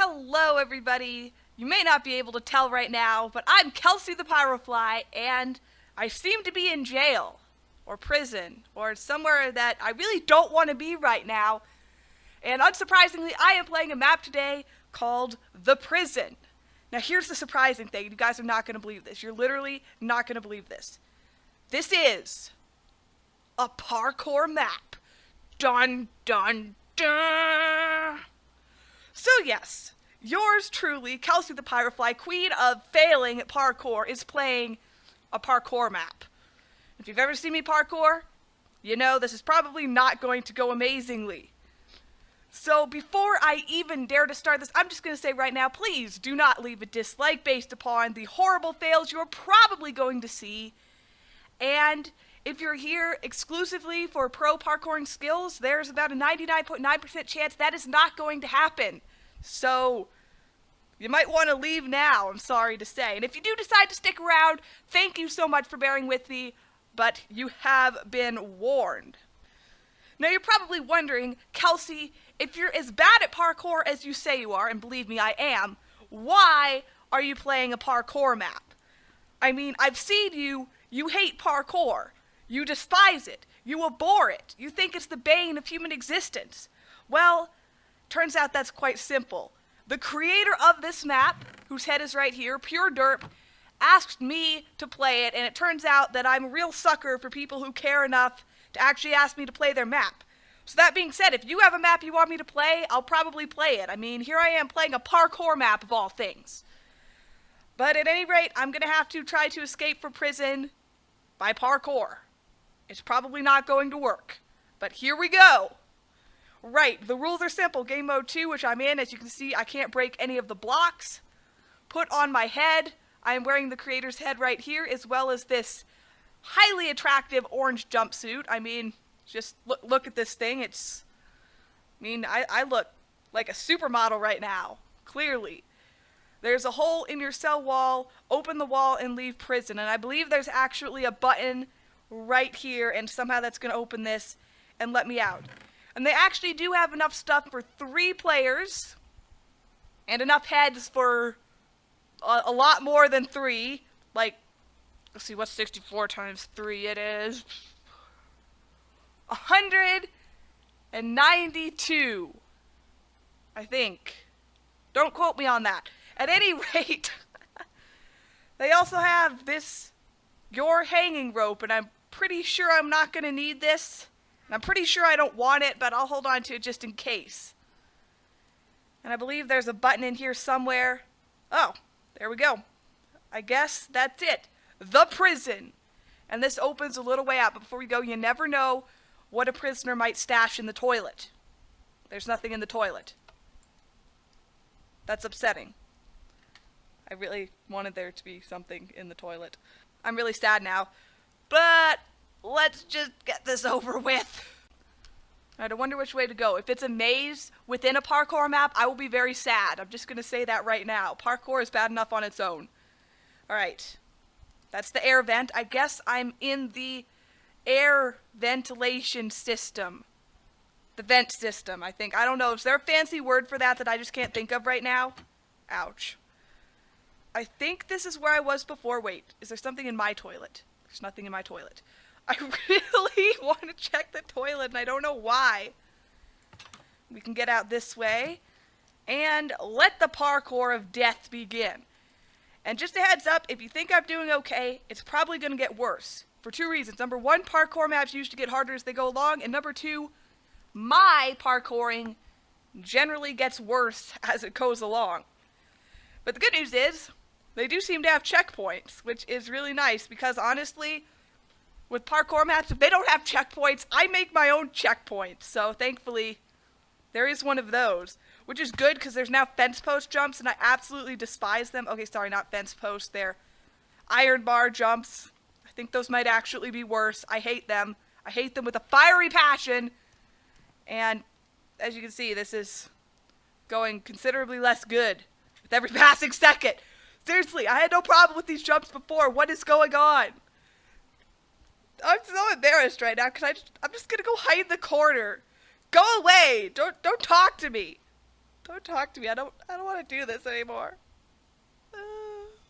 Hello, everybody. You may not be able to tell right now, but I'm KelsiThePyrofly, and I seem to be in jail, or prison, or somewhere that I really don't want to be right now. And unsurprisingly, I am playing a map today called The Prison. Now, here's the surprising thing. You guys are not going to believe this. You're literally not going to believe this. This is a parkour map. Dun, dun, dun. So yes, yours truly, KelsiThePyrofly, queen of failing at parkour, is playing a parkour map. If you've ever seen me parkour, you know this is probably not going to go amazingly. So before I even dare to start this, I'm just going to say right now, please do not leave a dislike based upon the horrible fails you're probably going to see. And if you're here exclusively for pro parkouring skills, there's about a 99.9% chance that is not going to happen. So you might want to leave now, I'm sorry to say. And if you do decide to stick around, thank you so much for bearing with me, but you have been warned. Now you're probably wondering, Kelsi, if you're as bad at parkour as you say you are, and believe me, I am, why are you playing a parkour map? I mean, I've seen you hate parkour. You despise it. You abhor it. You think it's the bane of human existence. Well, turns out that's quite simple. The creator of this map, whose head is right here, Pure Derp, asked me to play it, and it turns out that I'm a real sucker for people who care enough to actually ask me to play their map. So that being said, if you have a map you want me to play, I'll probably play it. I mean, here I am playing a parkour map of all things. But at any rate, I'm going to have to try to escape from prison by parkour. It's probably not going to work, but here we go. Right, the rules are simple. Game mode 2, which I'm in, as you can see, I can't break any of the blocks. Put on my head. I am wearing the creator's head right here, as well as this highly attractive orange jumpsuit. I mean, just look at this thing. I look like a supermodel right now, clearly. There's a hole in your cell wall. Open the wall and leave prison. And I believe there's actually a button right here, and somehow that's going to open this and let me out. And they actually do have enough stuff for 3 players, and enough heads for a lot more than 3. Like, let's see, what's 64 times 3? It is 192, I think. Don't quote me on that. At any rate, they also have your hanging rope, and I'm pretty sure I'm not going to need this. And I'm pretty sure I don't want it, but I'll hold on to it just in case. And I believe there's a button in here somewhere. Oh, there we go. I guess that's it. The prison. And this opens a little way out. But before we go, you never know what a prisoner might stash in the toilet. There's nothing in the toilet. That's upsetting. I really wanted there to be something in the toilet. I'm really sad now. But let's just get this over with. Alright, I wonder which way to go. If it's a maze within a parkour map, I will be very sad. I'm just going to say that right now. Parkour is bad enough on its own. Alright. That's the air vent. I guess I'm in the air ventilation system. The vent system, I think. I don't know. Is there a fancy word for that I just can't think of right now? Ouch. I think this is where I was before. Wait, is there something in my toilet? There's nothing in my toilet. I really want to check the toilet, and I don't know why. We can get out this way. And let the parkour of death begin. And just a heads up, if you think I'm doing okay, it's probably going to get worse. For 2 reasons. Number 1, parkour maps usually get harder as they go along. And number 2, my parkouring generally gets worse as it goes along. But the good news is, they do seem to have checkpoints, which is really nice, because honestly, with parkour maps, if they don't have checkpoints, I make my own checkpoints. So thankfully, there is one of those, which is good because there's now fence post jumps, and I absolutely despise them. Okay, sorry, not fence post, they're iron bar jumps. I think those might actually be worse. I hate them. I hate them with a fiery passion. And as you can see, this is going considerably less good with every passing second. Seriously, I had no problem with these jumps before. What is going on? I'm so embarrassed right now because I'm just gonna go hide in the corner. Go away! Don't talk to me. Don't talk to me. I don't want to do this anymore.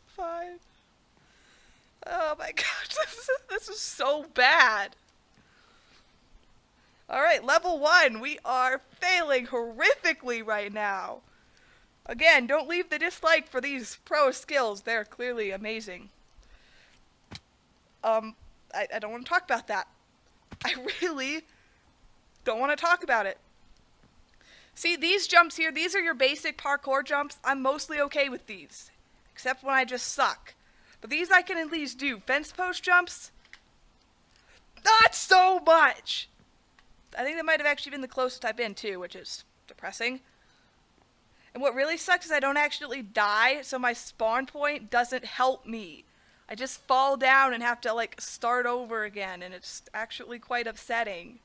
Fine. Oh my gosh, this is so bad. Alright, level 1. We are failing horrifically right now. Again, don't leave the dislike for these pro skills. They're clearly amazing. I don't want to talk about that. I really don't want to talk about it. See, these jumps here, these are your basic parkour jumps. I'm mostly okay with these, except when I just suck. But these I can at least do. Fence post jumps, not so much. I think that might have actually been the closest I've been too, which is depressing. And what really sucks is I don't actually die, so my spawn point doesn't help me. I just fall down and have to, like, start over again, and it's actually quite upsetting.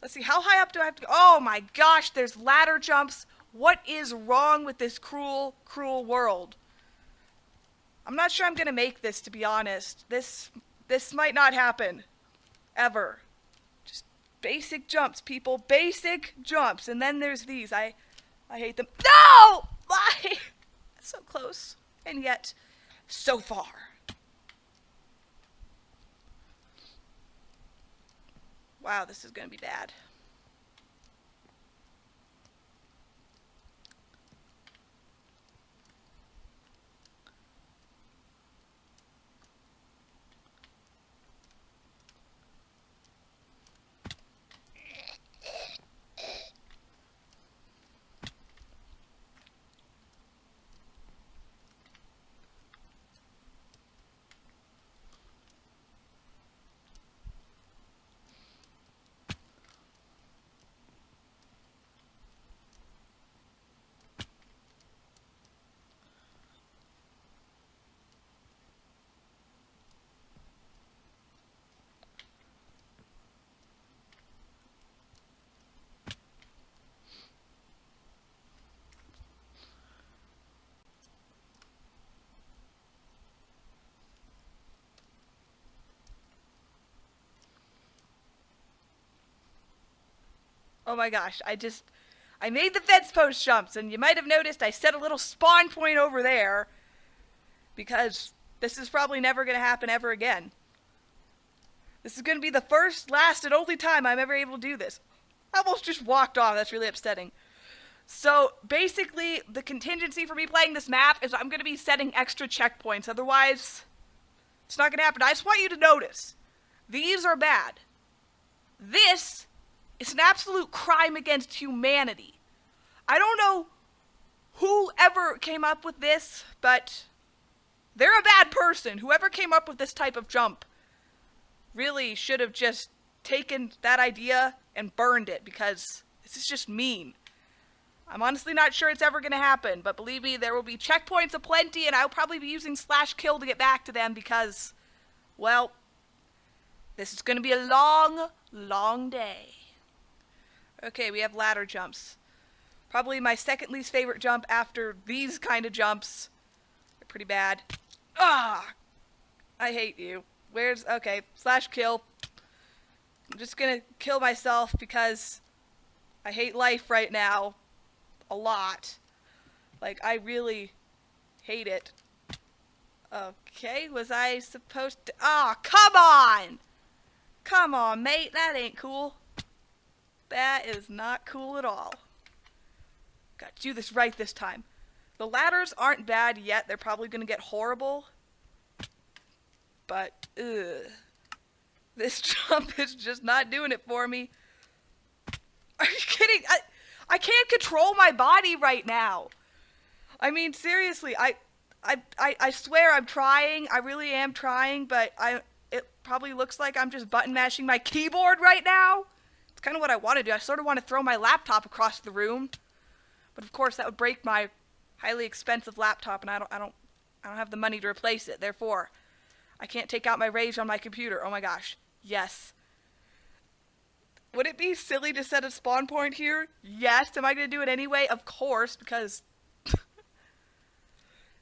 Let's see, how high up do I have to go? Oh my gosh, there's ladder jumps. What is wrong with this cruel, cruel world? I'm not sure I'm gonna make this, to be honest. This might not happen. Ever. Just basic jumps, people. Basic jumps. And then there's these. I hate them. No! Why? So close. And yet, so far. Wow, this is gonna be bad. Oh my gosh, I made the fence post jumps, and you might have noticed I set a little spawn point over there, because this is probably never going to happen ever again. This is going to be the first, last, and only time I'm ever able to do this. I almost just walked off, that's really upsetting. So, basically, the contingency for me playing this map is I'm going to be setting extra checkpoints, otherwise, it's not going to happen. I just want you to notice, these are bad. This is an absolute crime against humanity. I don't know who ever came up with this, but they're a bad person. Whoever came up with this type of jump really should have just taken that idea and burned it, because this is just mean. I'm honestly not sure it's ever going to happen, but believe me, there will be checkpoints aplenty, and I'll probably be using /kill to get back to them because, well, this is going to be a long, long day. Okay, we have ladder jumps. Probably my second least favorite jump after these kind of jumps. They're pretty bad. Ah! I hate you. Okay, /kill. I'm just gonna kill myself because I hate life right now. A lot. Like, I really hate it. Okay, was I supposed to... Ah, come on! Come on, mate, that ain't cool. That is not cool at all. Gotta do this right this time. The ladders aren't bad yet. They're probably gonna get horrible. But, ugh. This jump is just not doing it for me. Are you kidding? I can't control my body right now. I mean, seriously, I swear I'm trying. I really am trying, but it probably looks like I'm just button mashing my keyboard right now. It's kind of what I want to do. I sort of want to throw my laptop across the room. But of course that would break my highly expensive laptop, and I don't have the money to replace it. Therefore, I can't take out my rage on my computer. Oh my gosh. Yes. Would it be silly to set a spawn point here? Yes. Am I going to do it anyway? Of course, because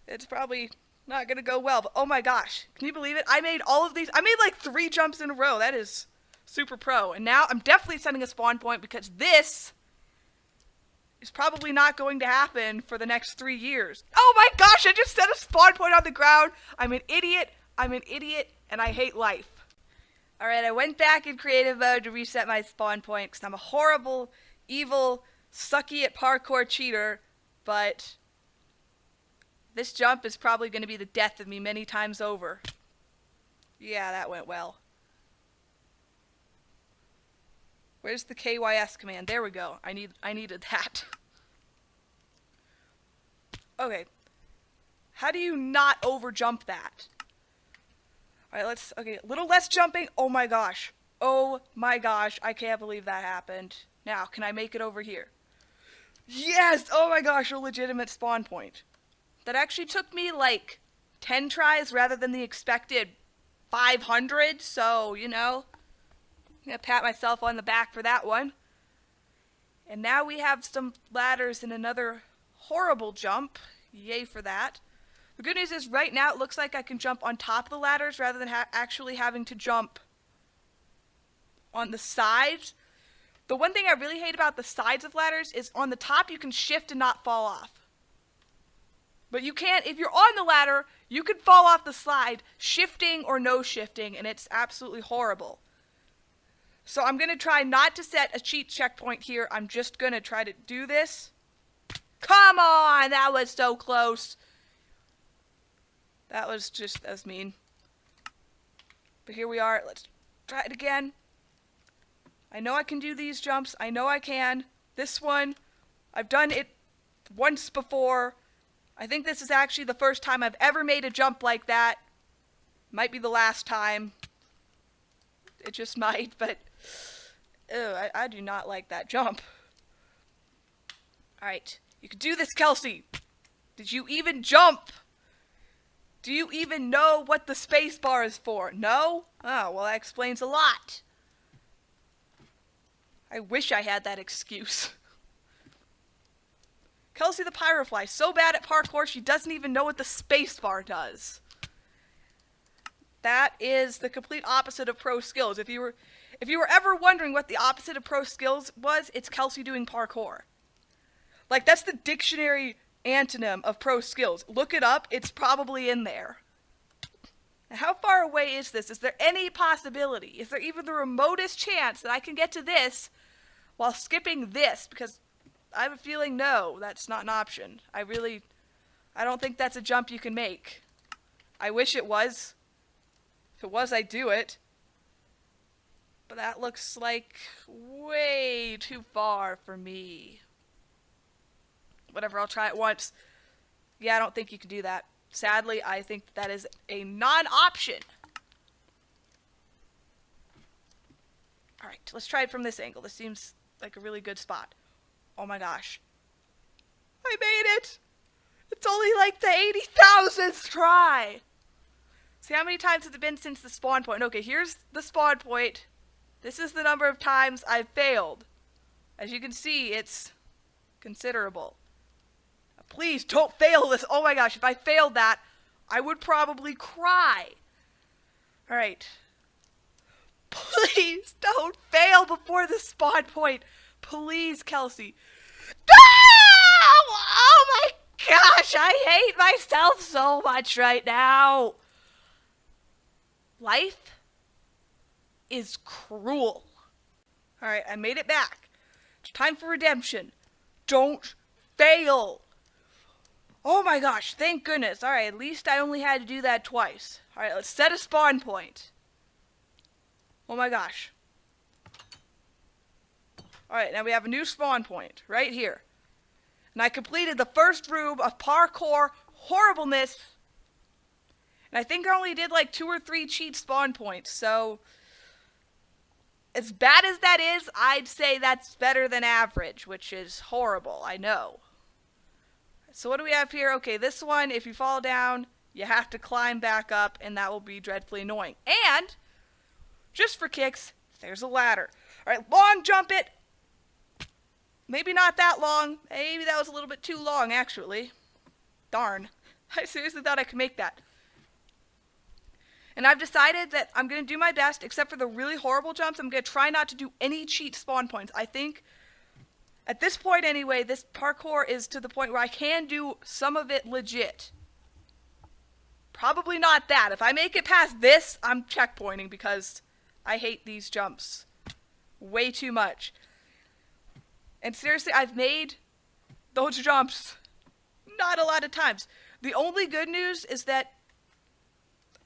it's probably not going to go well. But oh my gosh. Can you believe it? I made all of these. I made like 3 jumps in a row. That is super pro. And now I'm definitely setting a spawn point because this is probably not going to happen for the next 3 years. Oh my gosh, I just set a spawn point on the ground. I'm an idiot, and I hate life. Alright, I went back in creative mode to reset my spawn point because I'm a horrible, evil, sucky at parkour cheater, but this jump is probably going to be the death of me many times over. Yeah, that went well. Where's the KYS command? There we go. I needed that. Okay. How do you not overjump that? Alright, okay, a little less jumping. Oh my gosh. Oh my gosh. I can't believe that happened. Now, can I make it over here? Yes! Oh my gosh, a legitimate spawn point. That actually took me like 10 tries rather than the expected 500, so, you know, I'm going to pat myself on the back for that one. And now we have some ladders and another horrible jump. Yay for that. The good news is right now it looks like I can jump on top of the ladders rather than actually having to jump on the sides. The one thing I really hate about the sides of ladders is on the top you can shift and not fall off. But you can't, if you're on the ladder, you can fall off the slide, shifting or no shifting, and it's absolutely horrible. So I'm going to try not to set a cheat checkpoint here. I'm just going to try to do this. Come on! That was so close. That was mean. But here we are. Let's try it again. I know I can do these jumps. I know I can. This one, I've done it once before. I think this is actually the first time I've ever made a jump like that. Might be the last time. It just might, but I do not like that jump. Alright, you can do this, Kelsey. Did you even jump? Do you even know what the space bar is for? No? Oh, well that explains a lot. I wish I had that excuse. KelsiThePyrofly, so bad at parkour she doesn't even know what the space bar does. That is the complete opposite of pro skills. If you were ever wondering what the opposite of pro skills was, it's Kelsey doing parkour. Like, that's the dictionary antonym of pro skills. Look it up, it's probably in there. Now, how far away is this? Is there any possibility? Is there even the remotest chance that I can get to this while skipping this? Because I have a feeling no, that's not an option. I don't think that's a jump you can make. I wish it was. If it was, I'd do it. But that looks like way too far for me. Whatever, I'll try it once. Yeah, I don't think you can do that. Sadly, I think that is a non-option. Alright, let's try it from this angle. This seems like a really good spot. Oh my gosh. I made it! It's only like the 80,000th try! See, how many times has it been since the spawn point? Okay, here's the spawn point. This is the number of times I've failed. As you can see, it's considerable. Please, don't fail this. Oh my gosh, if I failed that, I would probably cry. Alright. Please, don't fail before the spawn point. Please, Kelsey. No! Oh my gosh, I hate myself so much right now. Life is cruel. Alright, I made it back. It's time for redemption. Don't fail. Oh my gosh, thank goodness. Alright, at least I only had to do that twice. Alright, let's set a spawn point. Oh my gosh. Alright, now we have a new spawn point right here. And I completed the first room of parkour horribleness. And I think I only did like 2 or 3 cheat spawn points, so as bad as that is, I'd say that's better than average, which is horrible, I know. So what do we have here? Okay, this one, if you fall down, you have to climb back up, and that will be dreadfully annoying. And, just for kicks, there's a ladder. Alright, long jump it. Maybe not that long. Maybe that was a little bit too long, actually. Darn. I seriously thought I could make that. And I've decided that I'm going to do my best, except for the really horrible jumps. I'm going to try not to do any cheat spawn points. I think At this point anyway, this parkour is to the point where I can do some of it legit. Probably not that. If I make it past this, I'm checkpointing because I hate these jumps way too much. And seriously, I've made those jumps not a lot of times. The only good news is that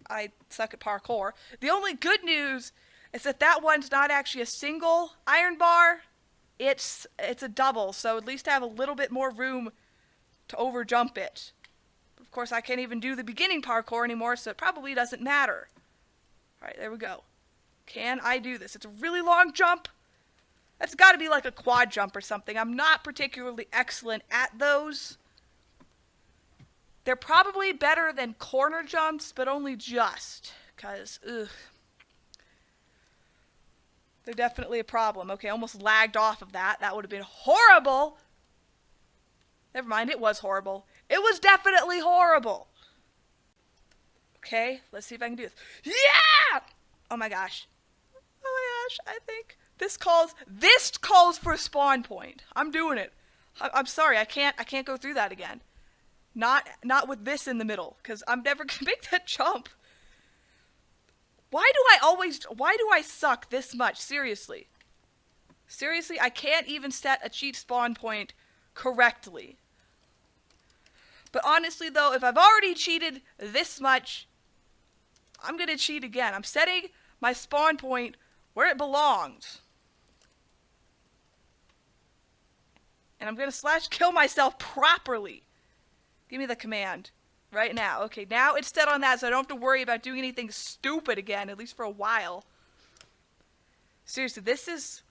I suck at parkour. The only good news is that that one's not actually a single iron bar. It's a double, so at least I have a little bit more room to overjump it. Of course, I can't even do the beginning parkour anymore, so it probably doesn't matter. Alright, there we go. Can I do this? It's a really long jump. That's got to be like a quad jump or something. I'm not particularly excellent at those. They're probably better than corner jumps, but only just. Because, ugh. They're definitely a problem. Okay, almost lagged off of that. That would have been horrible. Never mind, it was horrible. It was definitely horrible. Okay, let's see if I can do this. Yeah! Oh my gosh. Oh my gosh, I think this calls for a spawn point. I'm doing it. I'm sorry, I can't go through that again. Not with this in the middle, because I'm never gonna make that jump. Why do I suck this much? Seriously. Seriously, I can't even set a cheat spawn point correctly. But honestly though, if I've already cheated this much, I'm gonna cheat again. I'm setting my spawn point where it belongs. And I'm gonna slash kill myself properly. Give me the command. Right now. Okay, now it's set on that, so I don't have to worry about doing anything stupid again, at least for a while. Seriously, this is...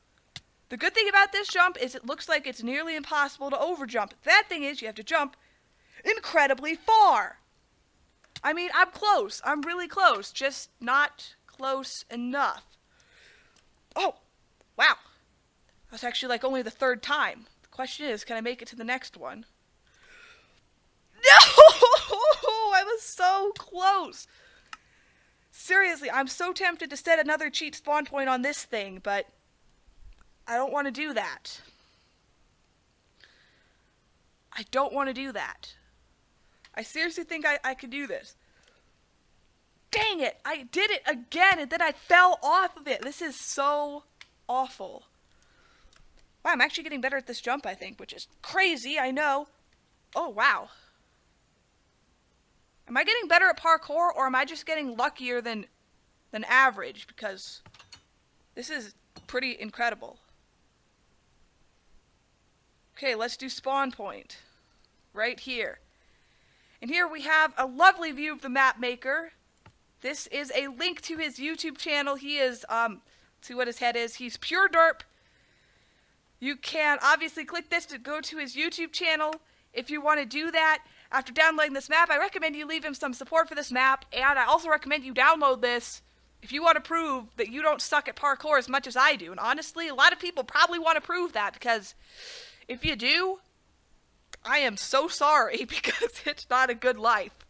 The good thing about this jump is it looks like it's nearly impossible to overjump. The bad thing is you have to jump incredibly far. I mean, I'm close. I'm really close. Just not close enough. Oh! Wow. That's actually like only the third time. The question is, can I make it to the next one? No! I was so close. Seriously, I'm so tempted to set another cheat spawn point on this thing, but I don't want to do that. I don't want to do that. I seriously think I can do this. Dang it! I did it again, and then I fell off of it. This is so awful. Wow, I'm actually getting better at this jump, I think, which is crazy, I know. Oh, wow. Am I getting better at parkour, or am I just getting luckier than average? Because this is pretty incredible. Okay, let's do spawn point. Right here. And here we have a lovely view of the map maker. This is a link to his YouTube channel. He is, see what his head is. He's Pure Derp. You can obviously click this to go to his YouTube channel if you want to do that. After downloading this map, I recommend you leave him some support for this map, and I also recommend you download this if you want to prove that you don't suck at parkour as much as I do. And honestly, a lot of people probably want to prove that, because if you do, I am so sorry, because it's not a good life.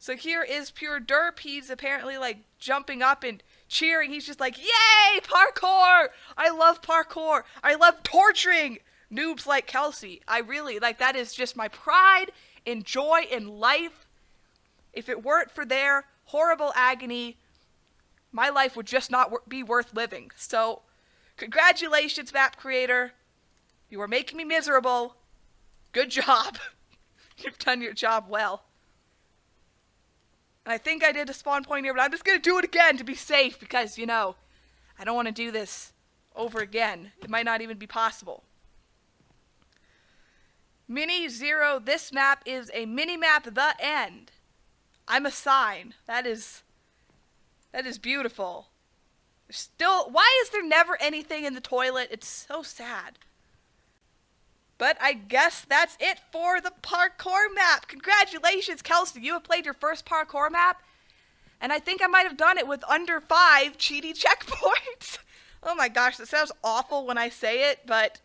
So here is Pure Derp. He's apparently like jumping up and cheering. He's just like, yay, parkour! I love parkour. I love torturing noobs like Kelsey. I really, like, that is just my pride and joy in life. If it weren't for their horrible agony, my life would just not be worth living. So, congratulations, map creator. You are making me miserable. Good job. You've done your job well. And I think I did a spawn point here, but I'm just going to do it again to be safe, because, you know, I don't want to do this over again. It might not even be possible. Mini Zero, this map is a mini map, The End. I'm a sign. That is beautiful. Still, why is there never anything in the toilet? It's so sad. But I guess that's it for the parkour map. Congratulations, Kelsey. You have played your first parkour map. And I think I might have done it with under 5 cheaty checkpoints. Oh my gosh, that sounds awful when I say it, but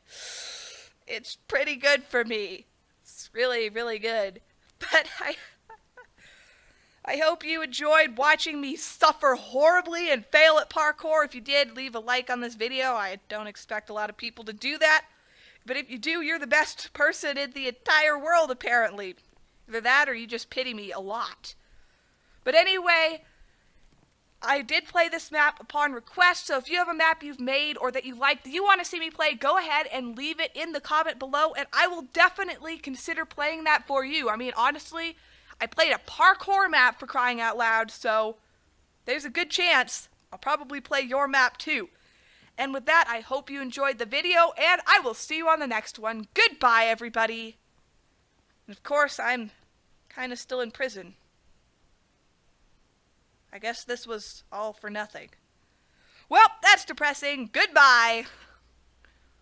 it's pretty good for me. It's really, really good. But I hope you enjoyed watching me suffer horribly and fail at parkour. If you did, leave a like on this video. I don't expect a lot of people to do that. But if you do, you're the best person in the entire world, apparently. Either that or you just pity me a lot. But anyway, I did play this map upon request, so if you have a map you've made or that you like that you want to see me play, go ahead and leave it in the comment below, and I will definitely consider playing that for you. I mean, honestly, I played a parkour map, for crying out loud, so there's a good chance I'll probably play your map too. And with that, I hope you enjoyed the video, and I will see you on the next one. Goodbye, everybody. And of course, I'm kind of still in prison. I guess this was all for nothing. Well, that's depressing. Goodbye.